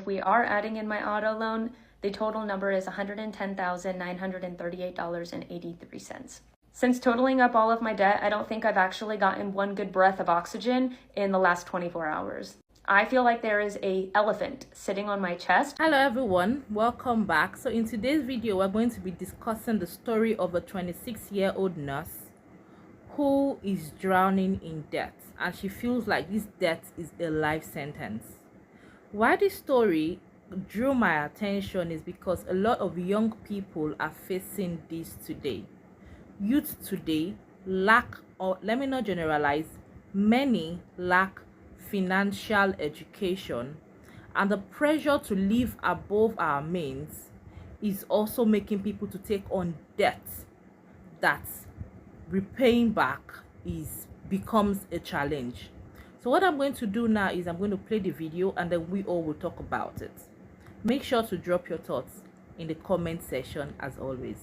if we are adding in my auto loan, the total number is $110,938.83. Since totaling up all of my debt, I don't think I've actually gotten one good breath of oxygen in the last 24 hours. I feel like there is an elephant sitting on my chest. Hello everyone, welcome back. So in today's video, we're going to be discussing the story of a 26-year-old nurse who is drowning in debt, and she feels like this debt is a life sentence. Why this story drew my attention is because a lot of young people are facing this today. Youth today lack, or let me not generalize, many lack financial education, and the pressure to live above our means is also making people to take on debt that repaying back becomes a challenge. So what I'm going to do now is I'm going to play the video and then we all will talk about it. Make sure to drop your thoughts in the comment section as always.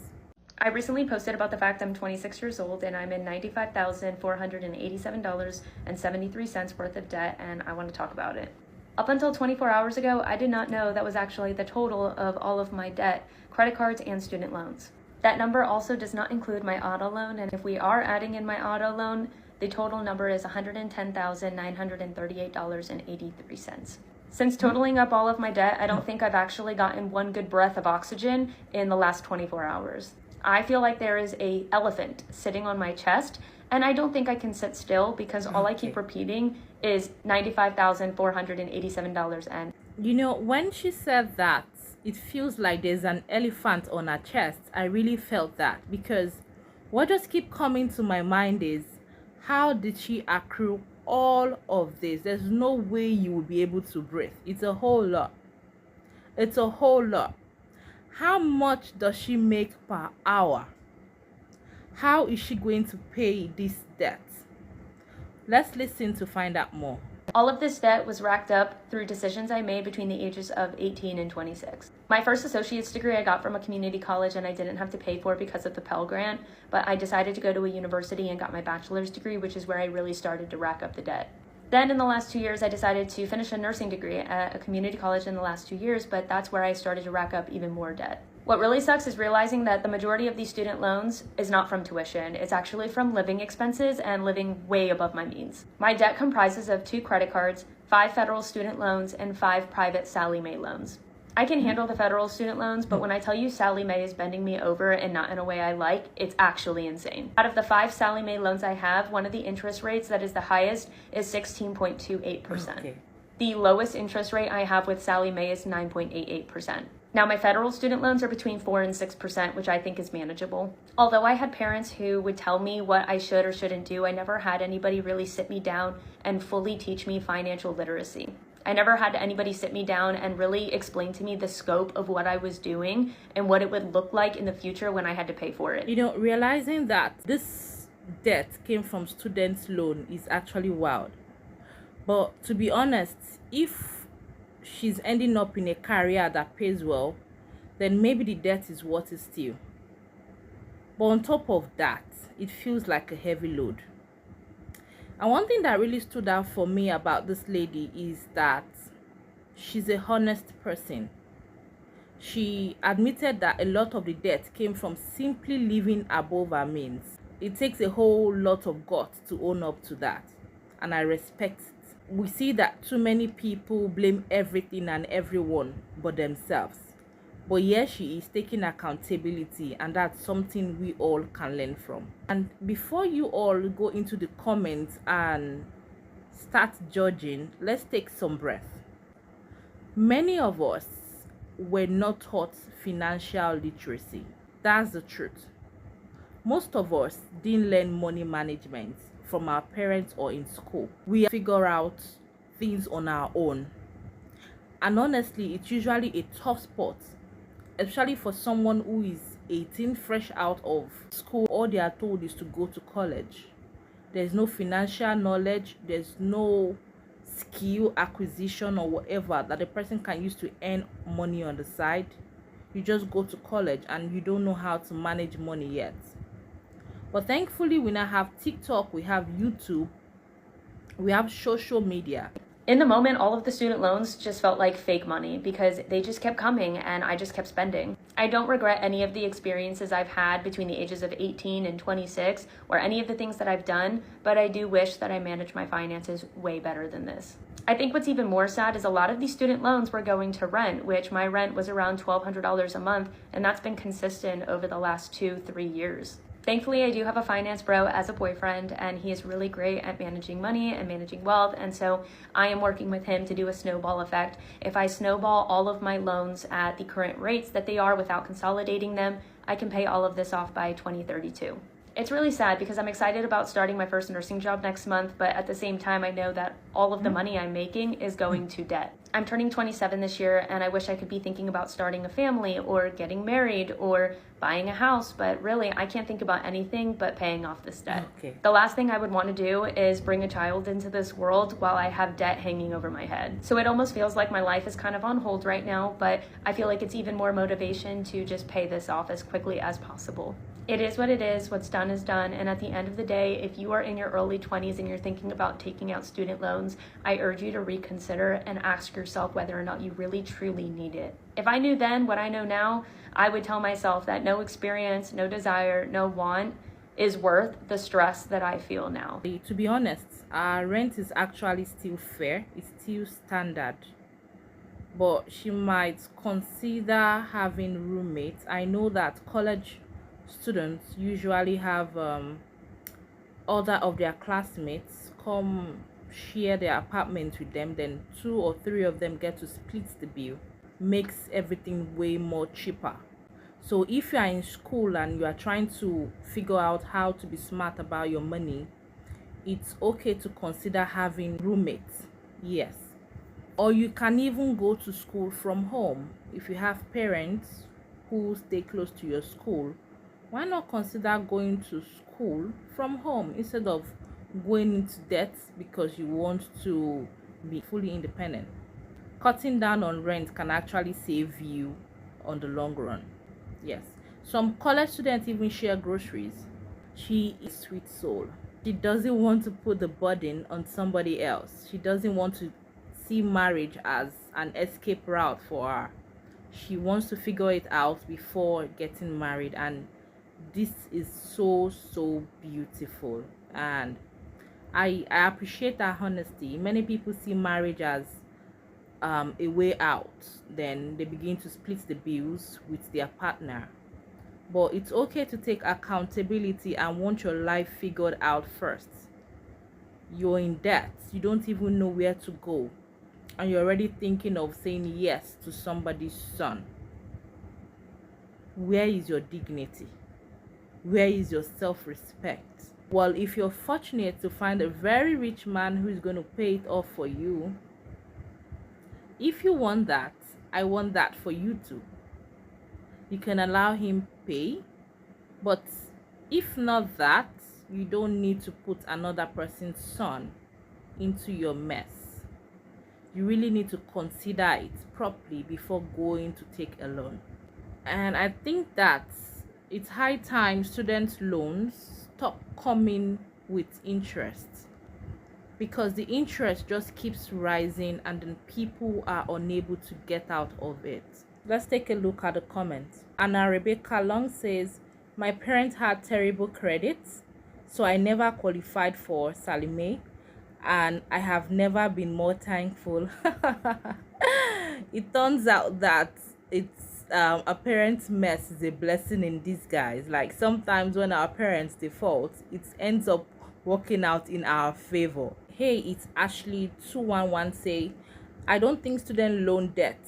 I recently posted about the fact I'm 26 years old and I'm in $95,487.73 worth of debt, and I want to talk about it. Up until 24 hours ago, I did not know that was actually the total of all of my debt, credit cards and student loans. That number also does not include my auto loan, and if we are adding in my auto loan, the total number is $110,938.83. Since totaling up all of my debt, I don't think I've actually gotten one good breath of oxygen in the last 24 hours. I feel like there is an elephant sitting on my chest, and I don't think I can sit still because all I keep repeating is $95,487 and... You know, when she said that, it feels like there's an elephant on her chest. I really felt that, because what just keep coming to my mind is, how did she accrue all of this? There's no way you will be able to breathe. It's a whole lot. It's a whole lot. How much does she make per hour? How is she going to pay this debt? Let's listen to find out more. All of this debt was racked up through decisions I made between the ages of 18 and 26. My first associate's degree I got from a community college and I didn't have to pay for because of the Pell Grant, but I decided to go to a university and got my bachelor's degree, which is where I really started to rack up the debt. Then in the last 2 years, I decided to finish a nursing degree at a community college in the last 2 years, but that's where I started to rack up even more debt. What really sucks is realizing that the majority of these student loans is not from tuition. It's actually from living expenses and living way above my means. My debt comprises of 2 credit cards, 5 federal student loans, and 5 private Sallie Mae loans. I can handle the federal student loans, but when I tell you Sallie Mae is bending me over and not in a way I like, it's actually insane. Out of the 5 Sallie Mae loans I have, one of the interest rates that is the highest is 16.28%. Okay. The lowest interest rate I have with Sallie Mae is 9.88%. Now, my federal student loans are between 4 and 6%, which I think is manageable. Although I had parents who would tell me what I should or shouldn't do, I never had anybody really sit me down and fully teach me financial literacy. I never had anybody sit me down and really explain to me the scope of what I was doing and what it would look like in the future when I had to pay for it. You know, realizing that this debt came from student loan is actually wild. But to be honest, if she's ending up in a career that pays well, then maybe the debt is worth it still. But on top of that, it feels like a heavy load. And one thing that really stood out for me about this lady is that she's a honest person. She admitted that a lot of the debt came from simply living above her means. It takes a whole lot of guts to own up to that, and I respect it. We see that too many people blame everything and everyone but themselves. But here she is taking accountability, and that's something we all can learn from. And before you all go into the comments and start judging, let's take some breath. Many of us were not taught financial literacy. That's the truth. Most of us didn't learn money management from our parents or in school. We figure out things on our own. And honestly, it's usually a tough spot, especially for someone who is 18, fresh out of school. All they are told is to go to college. There's no financial knowledge, there's no skill acquisition or whatever that the person can use to earn money on the side. You just go to college and you don't know how to manage money yet. But thankfully, we now have TikTok, we have YouTube, we have social media. In the moment, all of the student loans just felt like fake money because they just kept coming and I just kept spending. I don't regret any of the experiences I've had between the ages of 18 and 26 or any of the things that I've done, but I do wish that I managed my finances way better than this. I think what's even more sad is a lot of these student loans were going to rent, which my rent was around $1,200 a month, and that's been consistent over the last 2-3 years. Thankfully, I do have a finance bro as a boyfriend, and he is really great at managing money and managing wealth, and so I am working with him to do a snowball effect. If I snowball all of my loans at the current rates that they are without consolidating them, I can pay all of this off by 2032. It's really sad because I'm excited about starting my first nursing job next month, but at the same time, I know that all of the money I'm making is going to debt. I'm turning 27 this year, and I wish I could be thinking about starting a family or getting married or buying a house, but really, I can't think about anything but paying off this debt. Okay. The last thing I would want to do is bring a child into this world while I have debt hanging over my head. So it almost feels like my life is kind of on hold right now, but I feel like it's even more motivation to just pay this off as quickly as possible. It is what it is. What's done is done. And at the end of the day, if you are in your early 20s and you're thinking about taking out student loans, I urge you to reconsider and ask yourself whether or not you really truly need it. If I knew then what I know now, I would tell myself that no experience, no desire, no want is worth the stress that I feel now. To be honest, our rent is actually still fair. It's still standard. But she might consider having roommates. I know that college students usually have other of their classmates come share their apartment with them, then 2 or 3 of them get to split the bill. Makes everything way more cheaper. So if you are in school and you are trying to figure out how to be smart about your money, it's okay to consider having roommates. Yes. Or you can even go to school from home. If you have parents who stay close to your school, why not consider going to school from home instead of going into debt because you want to be fully independent? Cutting down on rent can actually save you on the long run. Yes. Some college students even share groceries. She is a sweet soul. She doesn't want to put the burden on somebody else. She doesn't want to see marriage as an escape route for her. She wants to figure it out before getting married, and this is so beautiful, and I appreciate that honesty. Many people see marriage as a way out, then they begin to split the bills with their partner. But it's okay to take accountability and want your life figured out first. You're in debt, you don't even know where to go, and you're already thinking of saying yes to somebody's son. Where is your dignity? Where is your self-respect? Well, if you're fortunate to find a very rich man who is going to pay it off for you, if you want that, I want that for you too. You can allow him pay, but if not that, you don't need to put another person's son into your mess. You really need to consider it properly before going to take a loan. And I think that it's high time student loans stop coming with interest, because the interest just keeps rising and then people are unable to get out of it. Let's take a look at the comments. Anna Rebecca Long says, my parents had terrible credits, so I never qualified for Salime, and I have never been more thankful. It turns out that it's a parent's mess is a blessing in disguise. Like sometimes when our parents default, it ends up working out in our favor. Hey, it's Ashley 211 say, I don't think student loan debt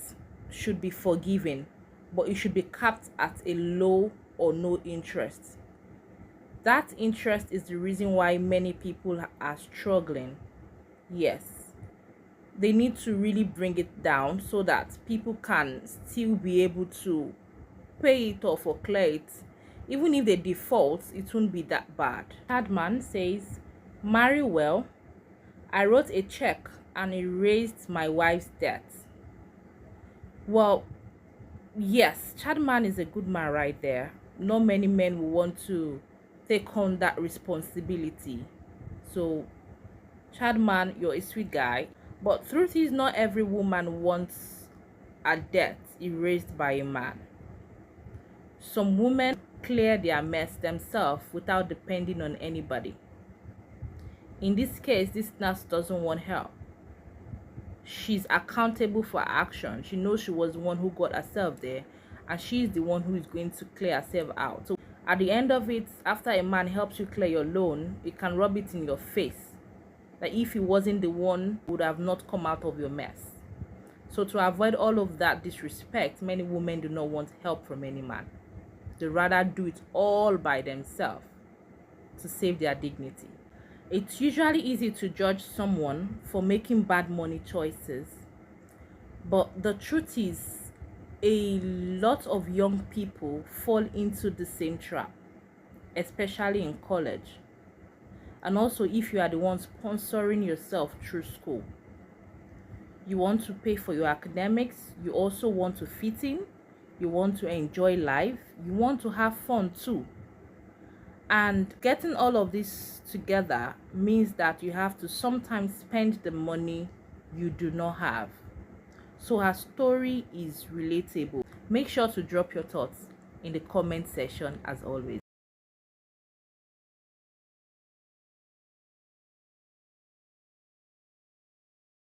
should be forgiven, but it should be capped at a low or no interest. That interest is the reason why many people are struggling. Yes, they need to really bring it down so that people can still be able to pay it off or clear it. Even if they default, it won't be that bad. Chadman says, marry well. I wrote a check and erased my wife's debt. Well, yes, Chadman is a good man right there. Not many men will want to take on that responsibility. So Chadman, you're a sweet guy. But truth is, not every woman wants a debt erased by a man. Some women clear their mess themselves without depending on anybody. In this case, this nurse doesn't want help. She's accountable for her action. She knows she was the one who got herself there, and she's the one who is going to clear herself out. So at the end of it, after a man helps you clear your loan, it can rub it in your face that if he wasn't the one, would have not come out of your mess. So to avoid all of that disrespect, many women do not want help from any man. They rather do it all by themselves to save their dignity. It's usually easy to judge someone for making bad money choices, but the truth is, a lot of young people fall into the same trap, especially in college. And also, if you are the one sponsoring yourself through school, you want to pay for your academics, you also want to fit in, you want to enjoy life, you want to have fun too. And getting all of this together means that you have to sometimes spend the money you do not have. So her story is relatable. Make sure to drop your thoughts in the comment section as always.